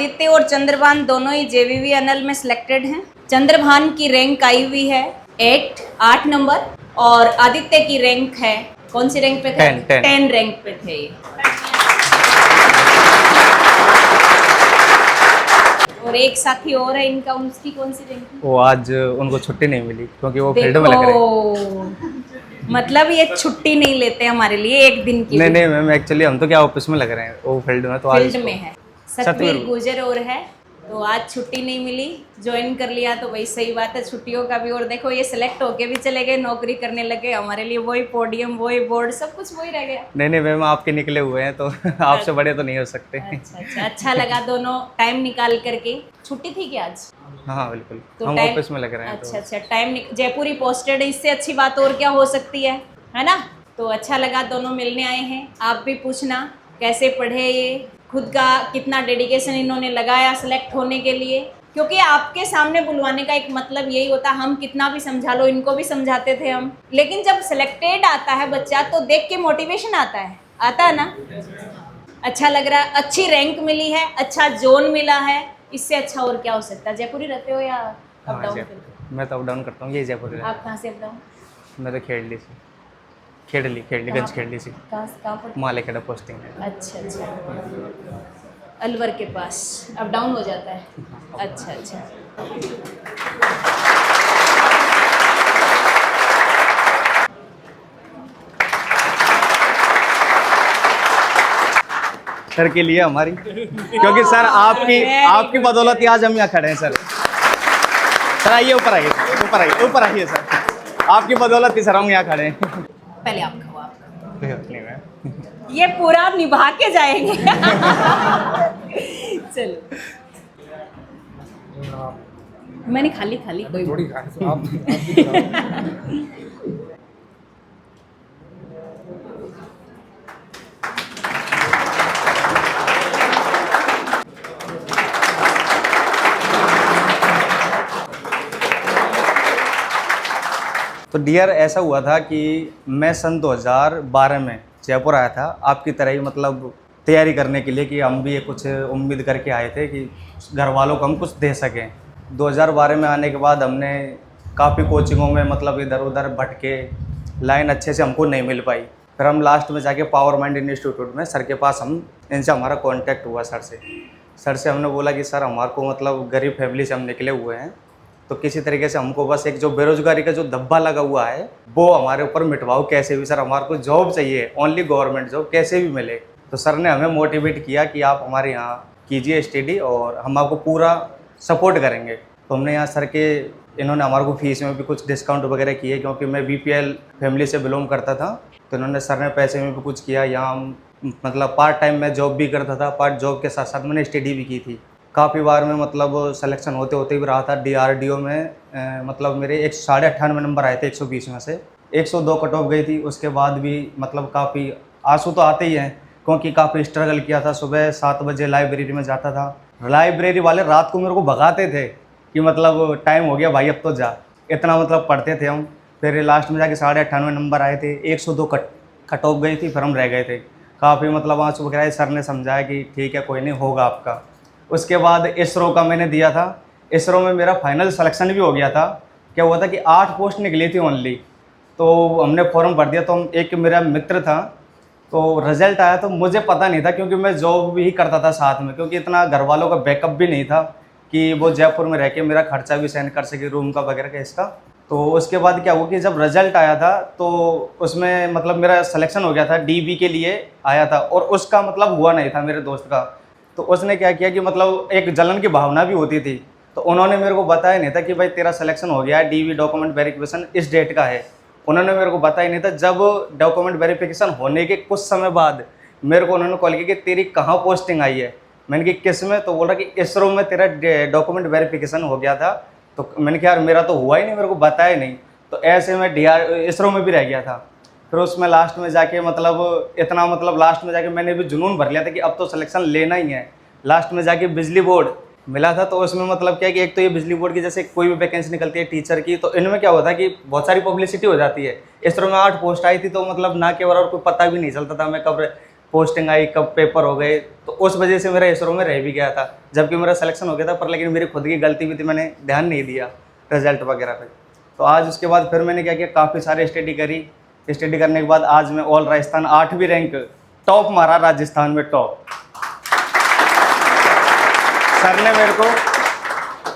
आदित्य और चंद्रभान दोनों ही जेवीवी एनएल में सिलेक्टेड हैं। चंद्रभान की रैंक आई हुई है 8 नंबर और आदित्य की रैंक है, कौन सी रैंक पे थे? 10 रैंक पे थे। और एक साथी और है इनका, उसकी कौन सी रैंक है? वो आज उनको छुट्टी नहीं मिली क्योंकि वो फील्ड में लग रहे हैं। मतलब ये छुट्टी नहीं लेते हमारे लिए एक दिन की। नहीं मैम, एक्चुअली हम तो क्या ऑफिस में लग रहे हैं, वो फील्ड में, तो आज फील्ड में है। सतवीर गुजर और है, तो आज छुट्टी नहीं मिली, ज्वाइन कर लिया। तो भाई सही बात है, छुट्टियों का भी। और देखो ये सिलेक्ट होके भी चले गए, नौकरी करने लगे। हमारे लिए वही पोडियम, वही बोर्ड, सब कुछ वही रह गया। नहीं मैम, आपके निकले हुए हैं तो आपसे बड़े तो नहीं हो सकते। अच्छा लगा दोनों टाइम निकाल करके। छुट्टी थी क्या आज? हाँ बिल्कुल, तो हम ऑफिस में लग रहे हैं। अच्छा टाइम जयपुरी पोस्टेड, इससे अच्छी बात और क्या हो सकती है ना। तो अच्छा लगा, दोनों मिलने आए हैं। आप भी पूछना कैसे पढ़े, ये खुद का कितना डेडिकेशन इन्होंने लगाया सिलेक्ट होने के लिए। क्योंकि आपके सामने बुलवाने का एक मतलब यही होता, हम कितना भी समझा लो, इनको भी समझाते थे हम, लेकिन जब सिलेक्टेड आता है बच्चा तो देख के मोटिवेशन आता है ना। अच्छा लग रहा है, अच्छी रैंक मिली है, अच्छा जोन मिला है, इससे अच्छा और क्या हो सकता है। जयपुरी रहते हो या अप डाउन? मैं तो अप डाउन करता हूँ, ये जयपुर। आप कहाँ से अप डाउन? मैं तो खेड़ली गंज खेड़ली से। मालेखेड़ा पोस्टिंग है। अच्छा अलवर के पास अप डाउन हो जाता है। अच्छा सर के लिए हमारी, क्योंकि सर आपकी बदौलत ही आज हम यहाँ खड़े हैं। सर आइए, ऊपर आइए सर, आपकी बदौलत ही सर हम यहाँ खड़े हैं। पहले आप खाओ, ये पूरा निभा के जाएंगे। चलो मैंने खाली कोई थोड़ी तो डियर, ऐसा हुआ था कि मैं सन 2012 में जयपुर आया था, आपकी तरह ही मतलब तैयारी करने के लिए कि हम भी ये कुछ उम्मीद करके आए थे कि घर वालों को हम कुछ दे सकें। 2012 में आने के बाद हमने काफ़ी कोचिंगों में मतलब इधर उधर भटके, लाइन अच्छे से हमको नहीं मिल पाई। फिर हम लास्ट में जाके पावर माइंड इंस्टीट्यूट में सर के पास इनसे हमारा कांटेक्ट हुआ। सर से हमने बोला कि सर हमारे को मतलब गरीब फैमिली से हम निकले हुए हैं, तो किसी तरीके से हमको बस एक जो बेरोजगारी का जो धब्बा लगा हुआ है वो हमारे ऊपर मिटवाओ कैसे भी। सर हमारे को जॉब चाहिए, ओनली गवर्नमेंट जॉब कैसे भी मिले। तो सर ने हमें मोटिवेट किया कि आप हमारे यहाँ कीजिए स्टडी और हम आपको पूरा सपोर्ट करेंगे। तो हमने यहाँ सर के, इन्होंने हमारे को फीस में भी कुछ डिस्काउंट वगैरह किए, क्योंकि मैं BPL फैमिली से बिलोंग करता था। तो इन्होंने, सर ने पैसे में भी कुछ किया। यहाँ मतलब पार्ट टाइम मैं जॉब भी करता था, पार्ट जॉब के साथ साथ मैंने स्टडी भी की थी। काफ़ी बार में मतलब सिलेक्शन होते भी रहा था। DRDO में मतलब मेरे 98 नंबर आए थे 120 में से, 102 कट ऑफ गई थी। उसके बाद भी मतलब काफ़ी आंसू तो आते ही हैं, क्योंकि काफ़ी स्ट्रगल किया था। सुबह 7 बजे लाइब्रेरी में जाता था, लाइब्रेरी वाले रात को मेरे को भगाते थे कि मतलब टाइम हो गया भाई अब तो जा, इतना मतलब पढ़ते थे हम। फिर लास्ट में जाके 98 नंबर आए थे, 102 कट ऑफ गई थी, फिर हम रह गए थे। काफ़ी मतलब आंसू वगैरह, सर ने समझाया कि ठीक है कोई नहीं होगा आपका। उसके बाद इसरो का मैंने दिया था, इसरो में मेरा फाइनल सिलेक्शन भी हो गया था। क्या हुआ था कि 8 पोस्ट निकली थी ओनली, तो हमने फॉर्म भर दिया। तो एक मेरा मित्र था, तो रिजल्ट आया तो मुझे पता नहीं था, क्योंकि मैं जॉब भी करता था साथ में, क्योंकि इतना घर वालों का बैकअप भी नहीं था कि वो जयपुर में रह के मेरा खर्चा भी सहन कर सके, रूम का वगैरह का इसका। तो उसके बाद क्या हुआ कि जब रिजल्ट आया था तो उसमें मतलब मेरा सिलेक्शन हो गया था, DB के लिए आया था, और उसका मतलब हुआ नहीं था मेरे दोस्त का। तो उसने क्या किया कि मतलब एक जलन की भावना भी होती थी, तो उन्होंने मेरे को बताया नहीं था कि भाई तेरा सिलेक्शन हो गया है, DB डॉक्यूमेंट वेरिफिकेशन इस डेट का है। उन्होंने मेरे को बताया नहीं था। जब डॉक्यूमेंट वेरिफिकेशन होने के कुछ समय बाद मेरे को उन्होंने कॉल किया कि तेरी कहाँ पोस्टिंग आई है। मैंने कि किस में? तो बोल रहा कि इसरो में तेरा डॉक्यूमेंट वेरिफिकेशन हो गया था। तो मैंने कहा यार मेरा तो हुआ ही नहीं, मेरे को बताया नहीं। तो ऐसे में इसरो में भी रह गया था। फिर उसमें लास्ट में जाके मतलब इतना मतलब लास्ट में जाके मैंने भी जुनून भर लिया था कि अब तो सिलेक्शन लेना ही है। लास्ट में जाके बिजली बोर्ड मिला था। तो उसमें मतलब क्या है कि एक तो ये बिजली बोर्ड की जैसे कोई भी वैकेंसी निकलती है टीचर की, तो इनमें क्या होता है कि बहुत सारी पब्लिसिटी हो जाती है। इसरो में 8 पोस्ट आई थी, तो मतलब ना के बराबर कोई पता भी नहीं चलता था मैं कब पोस्टिंग आई, कब पेपर हो गए, तो उस वजह से मेरा इसरो में रह भी गया था, जबकि मेरा सिलेक्शन हो गया था। पर लेकिन मेरी खुद की गलती भी थी, मैंने ध्यान नहीं दिया रिजल्ट वगैरह पे। तो आज उसके बाद फिर मैंने क्या किया, काफ़ी सारी स्टडी करी। स्टडी करने के बाद आज मैं ऑल राजस्थान 8वीं रैंक टॉप मारा, राजस्थान में टॉप।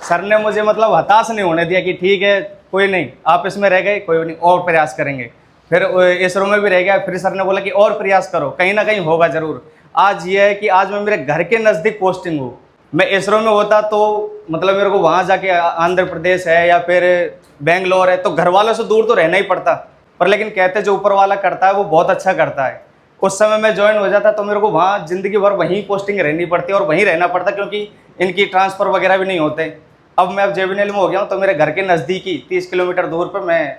सर ने मुझे मतलब हताश नहीं होने दिया कि ठीक है कोई नहीं, आप इसमें रह गए, कोई नहीं, और प्रयास करेंगे। फिर इसरो में भी रह गया, फिर सर ने बोला कि और प्रयास करो, कहीं ना कहीं होगा ज़रूर। आज ये है कि आज मैं मेरे घर के नज़दीक पोस्टिंग हूँ। मैं इसरो में होता तो मतलब मेरे को वहाँ जाके आंध्र प्रदेश है या फिर बेंगलोर है, तो घर वालों से दूर तो रहना ही पड़ता। पर लेकिन कहते जो ऊपर वाला करता है वो बहुत अच्छा करता है। उस समय मैं ज्वाइन हो जाता तो मेरे को वहाँ ज़िंदगी भर वहीं पोस्टिंग रहनी पड़ती और वहीं रहना पड़ता, क्योंकि इनकी ट्रांसफ़र वगैरह भी नहीं होते। अब JBNL में हो गया हूँ तो मेरे घर के नज़दीकी 30 किलोमीटर दूर पर मैं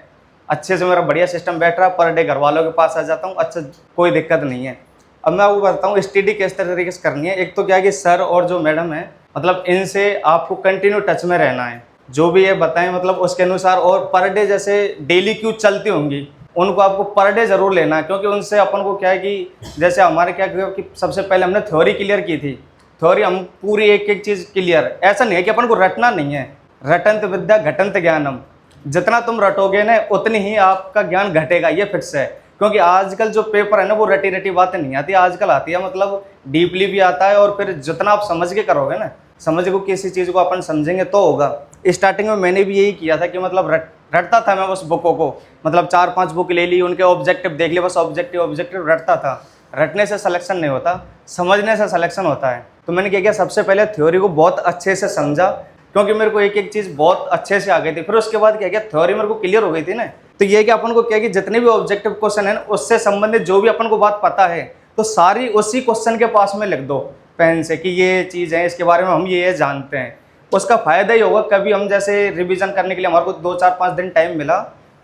अच्छे से, मेरा बढ़िया सिस्टम बैठ रहा है, पर डे घर वालों के पास आ जाता हूँ, अच्छा कोई दिक्कत नहीं है। अब मैं आपको बताता हूँ स्टडी किस तरीके से करनी है। एक तो क्या है कि सर और जो मैडम है, मतलब इनसे आपको कंटिन्यू टच में रहना है, जो भी ये बताएं मतलब उसके अनुसार। और पर डे जैसे डेली क्यों चलती होंगी उनको आपको पर डे ज़रूर लेना है, क्योंकि उनसे अपन को क्या है कि जैसे हमारे क्या कि सबसे पहले हमने थ्योरी क्लियर की थी। थ्योरी हम पूरी एक एक चीज़ क्लियर, ऐसा नहीं है कि अपन को रटना नहीं है, रटंत विद्या घटंत ज्ञानम, जितना तुम रटोगे ना उतनी ही आपका ज्ञान घटेगा, ये फिक्स है। क्योंकि आजकल जो पेपर है ना वो रटी रटी बातें नहीं आती, आजकल आती है मतलब डीपली भी आता है। और फिर जितना आप समझ के करोगे ना, समझ को किसी चीज़ को अपन समझेंगे तो होगा। स्टार्टिंग में मैंने भी यही किया था कि मतलब रटता था मैं बस बुकों को, मतलब 4-5 बुक ले ली, उनके ऑब्जेक्टिव देख लिए, बस ऑब्जेक्टिव रटता था। रटने से सिलेक्शन नहीं होता, समझने से सिलेक्शन होता है। तो मैंने क्या किया, सबसे पहले थ्योरी को बहुत अच्छे से समझा, क्योंकि मेरे को एक एक चीज़ बहुत अच्छे से आ गई थी। फिर उसके बाद क्या किया, थ्योरी मेरे को क्लियर हो गई थी ना, तो ये कि अपन को क्या कि जितने भी ऑब्जेक्टिव क्वेश्चन है उससे संबंधित जो भी अपन को बात पता है तो सारी उसी क्वेश्चन के पास में लिख दो पेन से कि ये चीज़ है, इसके बारे में हम ये जानते हैं। उसका फ़ायदा ही होगा, कभी हम जैसे रिवीजन करने के लिए हमारे को 2-4-5 दिन टाइम मिला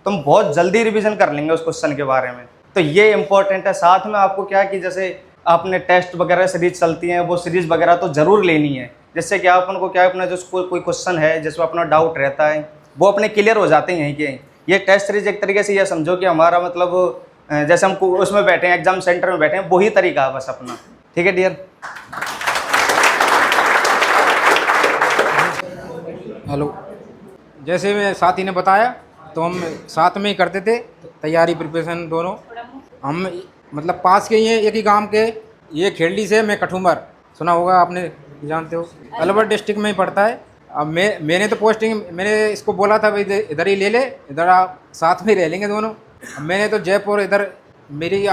तो हम बहुत जल्दी रिवीजन कर लेंगे उस क्वेश्चन के बारे में। तो ये इंपॉर्टेंट है। साथ में आपको क्या कि जैसे आपने टेस्ट वगैरह सीरीज चलती हैं, वो सीरीज़ वगैरह तो ज़रूर लेनी है, जिससे कि अपन को क्या अपना जो कोई क्वेश्चन है जिसमें अपना डाउट रहता है वो अपने क्लियर हो जाते हैं यहीं के। ये टेस्ट सीरीज एक तरीके से ये समझो कि हमारा मतलब जैसे हम उसमें बैठे हैं, एग्जाम सेंटर में बैठे हैं, वही तरीका है बस अपना। ठीक है डियर। हेलो, जैसे मैं साथी ने बताया तो हम साथ में ही करते थे तैयारी, प्रिपरेशन दोनों। हम मतलब पास के ही हैं, एक ही गांव के। ये खेड़ली से, मैं कठुमर, सुना होगा आपने, जानते हो, अलवर डिस्ट्रिक्ट में ही पड़ता है। अब मैंने तो पोस्टिंग, मैंने इसको बोला था भाई इधर ही ले ले, इधर आप साथ में ही रह लेंगे दोनों। अब मैंने तो जयपुर, इधर मेरी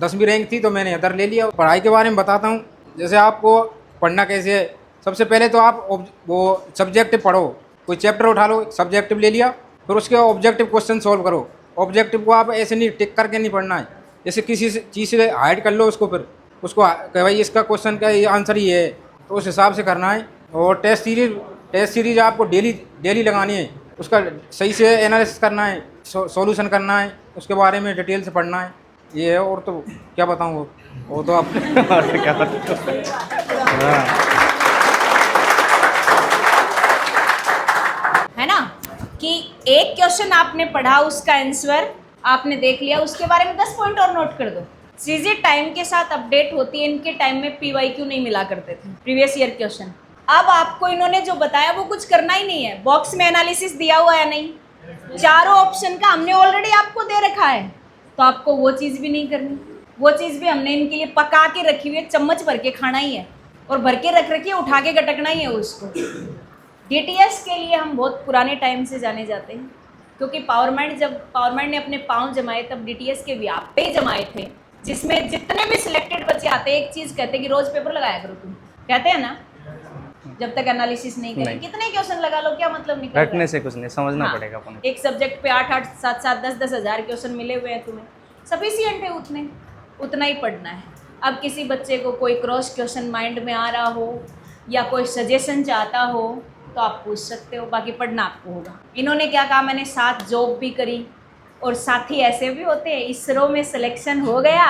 10वीं रैंक थी तो मैंने इधर ले लिया। पढ़ाई के बारे में बताता हूँ, जैसे आपको पढ़ना कैसे है। सबसे पहले तो आप वो सब्जेक्टिव पढ़ो, कोई चैप्टर उठा लो, सब्जेक्टिव ले लिया, फिर उसके ऑब्जेक्टिव क्वेश्चन सॉल्व करो। ऑब्जेक्टिव को आप ऐसे नहीं टिक करके नहीं पढ़ना है, जैसे किसी चीज़ से हाइड कर लो उसको, फिर उसको कि भाई इसका क्वेश्चन का ये आंसर ये है, तो उस हिसाब से करना है। और टेस्ट सीरीज आपको डेली लगानी है, उसका सही से एनालिसिस करना है, सॉल्यूशन करना है, उसके बारे में डिटेल से पढ़ना है। ये है, और तो क्या बताऊँ, वो तो आप है ना कि एक क्वेश्चन आपने पढ़ा, उसका आंसर आपने देख लिया, उसके बारे में 10 पॉइंट और नोट कर दो। चीज़ें टाइम के साथ अपडेट होती है। इनके टाइम में PYQ नहीं मिला करते थे, प्रीवियस ईयर क्वेश्चन। अब आपको इन्होंने जो बताया वो कुछ करना ही नहीं है। बॉक्स में एनालिसिस दिया हुआ है नहीं, चारों ऑप्शन का हमने ऑलरेडी आपको दे रखा है, तो आपको वो चीज़ भी नहीं करनी। वो चीज़ भी हमने इनके लिए पका के रखी हुई है, चम्मच भर के खाना ही है, और भर के रख रखी है, उठा के गटकना ही है उसको। DTS के लिए हम बहुत पुराने टाइम से जाने जाते हैं, क्योंकि जब पावरमाइंड ने अपने पाँव जमाए तब DTS के व्यापे ही जमाए थे, जिसमें जितने भी सिलेक्टेड बच्चे आते हैं एक चीज़ कहते हैं कि रोज़ पेपर लगाया करो तुम, कहते हैं ना, जब तक एनालिसिस नहीं करें। कितने क्वेश्चन लगा लो, क्या मतलब निकल रटने से कुछ नहीं, समझना पड़ेगा अपन। एक सब्जेक्ट पे 8-8, 7-7, 10-10 हज़ार क्वेश्चन मिले हुए हैं तुम्हें, सफिशिएंट है, उतना ही पढ़ना है। अब किसी बच्चे को कोई क्रॉस क्वेश्चन माइंड में आ रहा हो या कोई सजेशन चाहता हो तो आप पूछ सकते हो, बाकी पढ़ना आपको होगा। इन्होंने क्या कहा, मैंने 7 जॉब भी करी, और साथी ऐसे भी होते हैं, इसरो में सिलेक्शन हो गया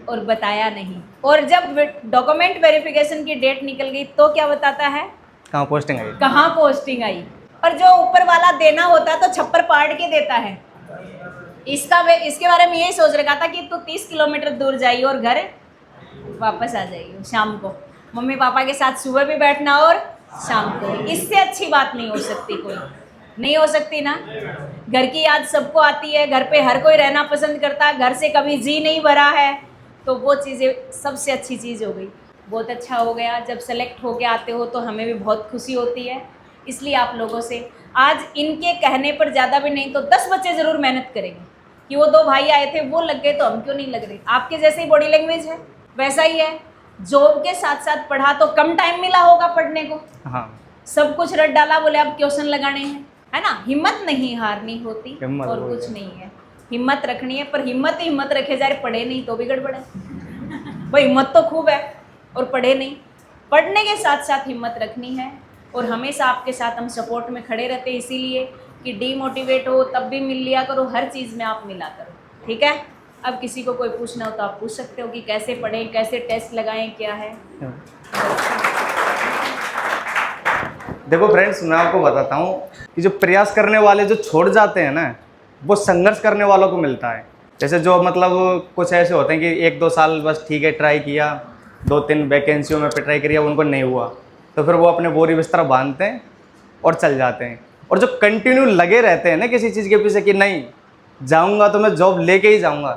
और बताया नहीं, और जब डॉक्यूमेंट वेरिफिकेशन की डेट निकल गई तो क्या बताता है, कहाँ पोस्टिंग आई। और जो ऊपर वाला देना होता तो छप्पर पाड़ के देता है। इसके बारे में यही सोच रखा था कि तू 30 किलोमीटर दूर जाइए और घर वापस आ जाइए शाम को, मम्मी पापा के साथ सुबह भी बैठना और शाम को। इससे अच्छी बात नहीं हो सकती, कोई नहीं हो सकती ना। घर की याद सबको आती है, घर पे हर कोई रहना पसंद करता है, घर से कभी जी नहीं भरा है, तो वो चीज़ें सबसे अच्छी चीज़ हो गई। बहुत अच्छा हो गया, जब सेलेक्ट होके आते हो तो हमें भी बहुत खुशी होती है। इसलिए आप लोगों से आज इनके कहने पर ज़्यादा भी नहीं तो 10 बच्चे ज़रूर मेहनत करेंगे कि वो 2 भाई आए थे वो लग गए तो हम क्यों नहीं लग रहे। आपके जैसे ही बॉडी लैंग्वेज है वैसा ही है, जॉब के साथ साथ पढ़ा तो कम टाइम मिला होगा पढ़ने को, हाँ, सब कुछ रट डाला, बोले अब क्वेश्चन लगाने हैं, है ना। हिम्मत नहीं हारनी होती हिम्मत और वही कुछ है। नहीं है, हिम्मत रखनी है। पर हिम्मत ही हिम्मत रखे जा रहे, पढ़े नहीं तो भी गड़बड़ है भाई। हिम्मत तो खूब है और पढ़े नहीं, पढ़ने के साथ साथ हिम्मत रखनी है। और हमेशा आपके साथ हम सपोर्ट में खड़े रहते हैं, इसीलिए कि डीमोटिवेट हो तब भी मिल लिया करो, हर चीज़ में आप मिला करो, ठीक है। अब किसी को कोई पूछना हो तो आप पूछ सकते हो कि कैसे पढ़ें, कैसे टेस्ट लगाएं, क्या है। देखो फ्रेंड्स, मैं आपको बताता हूँ कि जो प्रयास करने वाले जो छोड़ जाते हैं ना, वो संघर्ष करने वालों को मिलता है। जैसे जो मतलब कुछ ऐसे होते हैं कि 1-2 साल बस ठीक है ट्राई किया, 2-3 वैकेंसियों में ट्राई किया, उनको नहीं हुआ तो फिर वो अपने बोरी बिस्तर बांधते हैं और चल जाते हैं। और जो कंटिन्यू लगे रहते हैं ना किसी चीज़ के पीछे कि नहीं जाऊँगा तो मैं जॉब लेके ही जाऊँगा,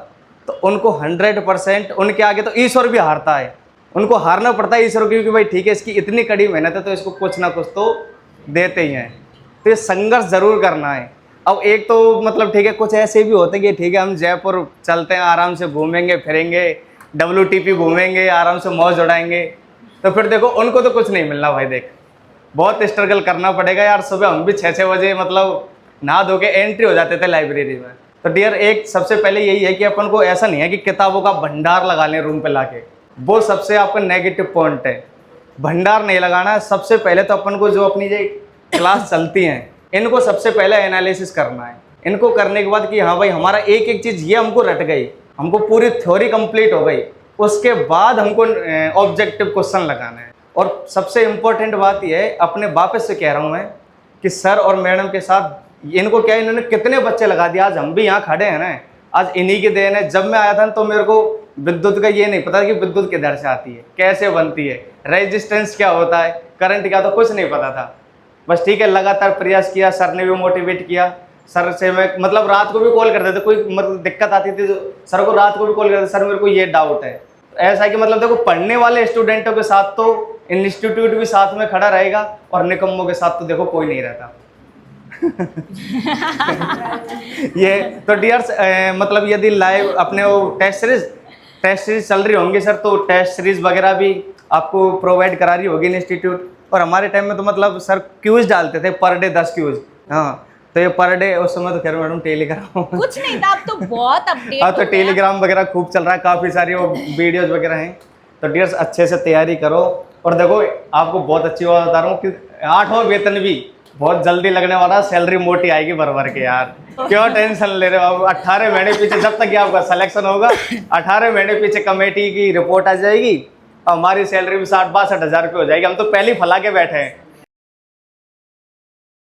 तो उनको 100% उनके आगे तो ईश्वर भी हारता है, उनको हारना पड़ता है ईश्वर को, क्योंकि भाई ठीक है इसकी इतनी कड़ी मेहनत है तो इसको कुछ ना कुछ तो देते ही हैं। तो ये संघर्ष ज़रूर करना है। अब एक तो मतलब ठीक है, कुछ ऐसे भी होते हैं कि ठीक है हम जयपुर चलते हैं, आराम से घूमेंगे फिरेंगे, WTP घूमेंगे, आराम से मौज उड़ाएंगे, तो फिर देखो उनको तो कुछ नहीं मिलना भाई। देख बहुत स्ट्रगल करना पड़ेगा यार। सुबह हम भी 6-6 बजे मतलब नहा धो के एंट्री हो जाते थे लाइब्रेरी में। तो डियर, एक सबसे पहले यही है कि अपन को ऐसा नहीं है कि किताबों का भंडार लगा लें रूम पे लाके, वो सबसे आपका नेगेटिव पॉइंट है। भंडार नहीं लगाना है। सबसे पहले तो अपन को जो अपनी जो क्लास चलती हैं इनको सबसे पहले एनालिसिस करना है। इनको करने के बाद कि हाँ भाई हमारा एक एक चीज़ ये हमको रट गई, हमको पूरी थ्योरी कंप्लीट हो गई, उसके बाद हमको ऑब्जेक्टिव क्वेश्चन लगाना है। और सबसे इम्पोर्टेंट बात यह है, अपने वापस से कह रहा हूँ मैं कि सर और मैडम के साथ इनको क्या, इन्होंने कितने बच्चे लगा दिए, आज हम भी यहाँ खड़े हैं ना, आज इन्हीं की देन है। जब मैं आया था तो मेरे को विद्युत का ये नहीं पता कि विद्युत किधर से आती है, कैसे बनती है, रेजिस्टेंस क्या होता है, करंट क्या, तो कुछ नहीं पता था। बस ठीक है, लगातार प्रयास किया, सर ने भी मोटिवेट किया। सर से मैं मतलब रात को भी कॉल करते थे, कोई मतलब दिक्कत आती थी तो सर को रात को भी कॉल करते, सर मेरे को ये डाउट है। ऐसा है कि मतलब देखो पढ़ने वाले स्टूडेंटों के साथ तो इंस्टीट्यूट भी साथ में खड़ा रहेगा और निकम्मों के साथ तो देखो कोई नहीं रहता। ये तो डियर्स, मतलब यदि लाइव अपने वो टेस्ट सीरीज चल रही होंगी सर, तो टेस्ट सीरीज वगैरह भी आपको प्रोवाइड करा रही होगी इंस्टीट्यूट। और हमारे टाइम में तो मतलब सर क्यूज डालते थे पर डे 10 क्यूज। हाँ, तो ये पर डे उस समय तो खैर मैडम टेलीग्राम कुछ नहीं था, अब तो बहुत अपडेट हाँ, तो टेलीग्राम वगैरह खूब चल रहा है, काफ़ी सारी वो वीडियोज वगैरह हैं। तो डियर्स अच्छे से तैयारी करो। और देखो आपको बहुत अच्छी बात बता रहा हूँ कि 8वां वेतन भी बहुत जल्दी लगने वाला, सैलरी मोटी आएगी भर भर के यार, क्यों टेंशन ले रहे हो। अब 18 महीने पीछे, जब तक कि आपका सिलेक्शन होगा 18 महीने पीछे कमेटी की रिपोर्ट आ जाएगी, हमारी सैलरी भी 60-62 हज़ार रुपये हो जाएगी। हम तो पहले ही फैला के बैठे हैं